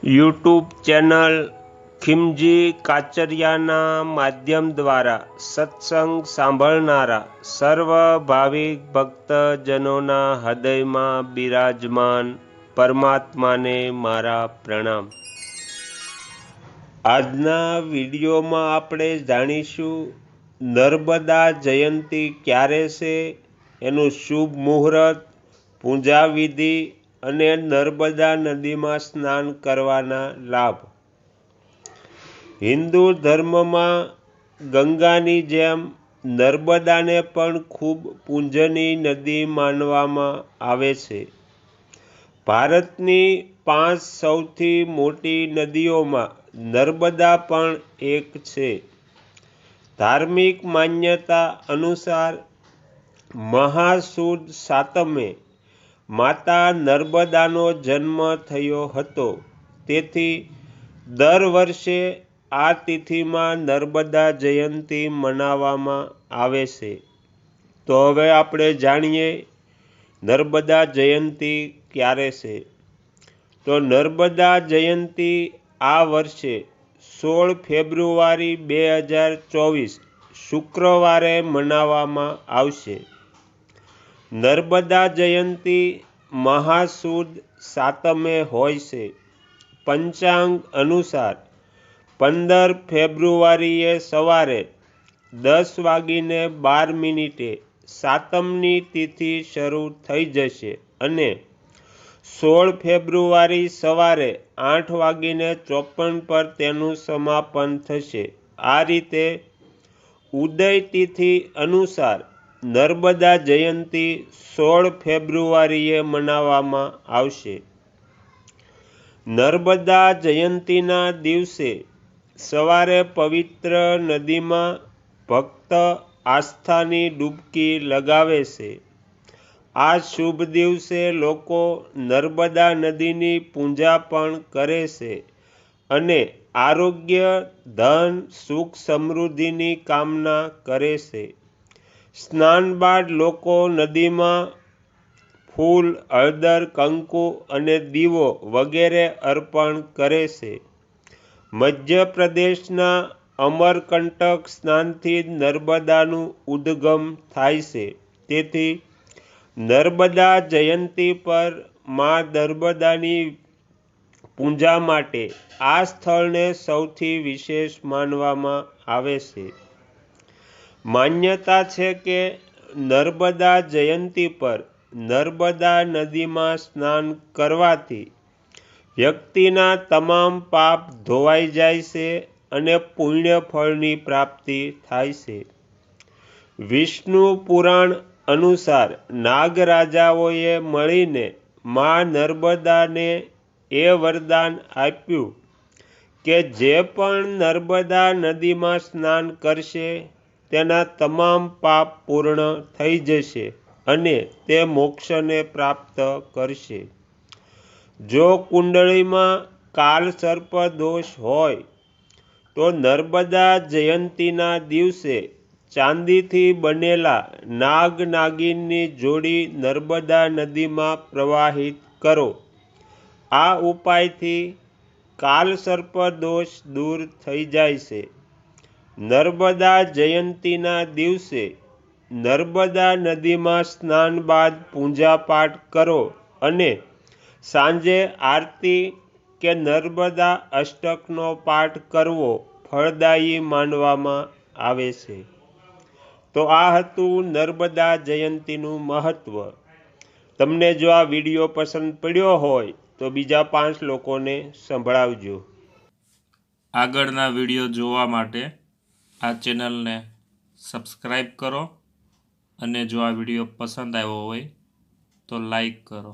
YouTube channel Khimji કાચરિયાના માધ્યમ દ્વારા સત્સંગ સાંભળનારા સર્વ ભાવિક ભક્તજનોના હૃદયમાં બિરાજમાન પરમાત્માને મારા પ્રણામ। આજના વિડીયોમાં આપણે જાણીશું નર્મદા જયંતી ક્યારે છે, એનું શુભ મુહૂર્ત, પૂજા વિધિ અને નર્મદા નદીમાં સ્નાન કરવાના લાભ। હિન્દુ ધર્મમાં ગંગાની જેમ નર્મદાને પણ ખૂબ પૂજનીય નદી માનવામાં આવે છે। ભારતની 5 સૌથી મોટી નદીઓમાં નર્મદા પણ એક છે। ધાર્મિક માન્યતા અનુસાર મહાસુદ સાતમે માતા નર્મદાનો જન્મ થયો હતો, તેથી દર વર્ષે આ તિથિમાં નર્મદા જયંતી મનાવવામાં આવે છે। તો હવે આપણે જાણીએ નર્મદા જયંતી ક્યારે છે। તો નર્મદા જયંતી આ વર્ષે 16 ફેબ્રુઆરી 2024 શુક્રવારે મનાવવામાં આવશે। નર્મદા જયંતી મહાસુદ સાતમે હોય છે। પંચાંગ અનુસાર 15 ફેબ્રુઆરીએ સવારે 10:12 સાતમની તિથિ શરૂ થઈ જશે અને 16 ફેબ્રુઆરી સવારે 8:54 પર તેનું સમાપન થશે। આ રીતે ઉદય તિથિ અનુસાર નર્મદા જયંતી 16 ફેબ્રુઆરીએ મનાવવામાં આવશે। નર્મદા જયંતીના દિવસે સવારે પવિત્ર નદીમાં ભક્ત આસ્થાની ડૂબકી લગાવે છે। આ શુભ દિવસે લોકો નર્મદા નદીની પૂજા પણ કરે છે અને આરોગ્ય, ધન, સુખ સમૃદ્ધિની કામના કરે છે। સ્નાન બાદ લોકો નદીમાં ફૂલ, હળદર, કંકુ અને દીવો વગેરે અર્પણ કરે છે। મધ્યપ્રદેશના અમરકંટક સ્નાનથી નર્મદાનું ઉદ્ગમ થાય છે, તેથી નર્મદા જયંતી પર મા નર્મદાની પૂજા માટે આ સ્થળને સૌથી વિશેષ માનવામાં આવે છે। માન્યતા છે કે નર્મદા જયંતી પર નર્મદા નદીમાં સ્નાન કરવાથી વ્યક્તિના તમામ પાપ ધોવાઈ જાય છે અને પુણ્ય ફળની પ્રાપ્તિ થાય છે। વિષ્ણુ પુરાણ અનુસાર નાગરાજાઓએ મળીને મા નર્મદાને એ વરદાન આપ્યું કે જે પણ નર્મદા નદીમાં સ્નાન કરશે તેના તમામ પાપ પૂર્ણ થઈ જશે અને તે મોક્ષને પ્રાપ્ત કરશે। જો કુંડળીમાં કાલસર્પ દોષ હોય તો નર્મદા જયંતીના દિવસે ચાંદીથી બનેલા નાગ-નાગિનની જોડી નર્મદા નદીમાં પ્રવાહિત કરો। આ ઉપાયથી કાલસર્પ દોષ દૂર થઈ જાય છે। નર્મદા જયંતીના દિવસે નર્મદા નદીમાં સ્નાન બાદ પૂજાપાઠ કરો અને સાંજે આરતી કે નર્મદા અષ્ટકનો પાઠ કરવો ફળદાયી માનવામાં આવે છે। તો આ હતું નર્મદા જયંતીનું મહત્ત્વ। તમને જો આ વિડીયો પસંદ પડ્યો હોય તો બીજા 5 લોકોને સંભળાવજો। આગળના વિડીયો જોવા માટે આ ચેનલને સબસ્ક્રાઈબ કરો અને જો આ વિડીયો પસંદ આવ્યો હોય તો લાઈક કરો।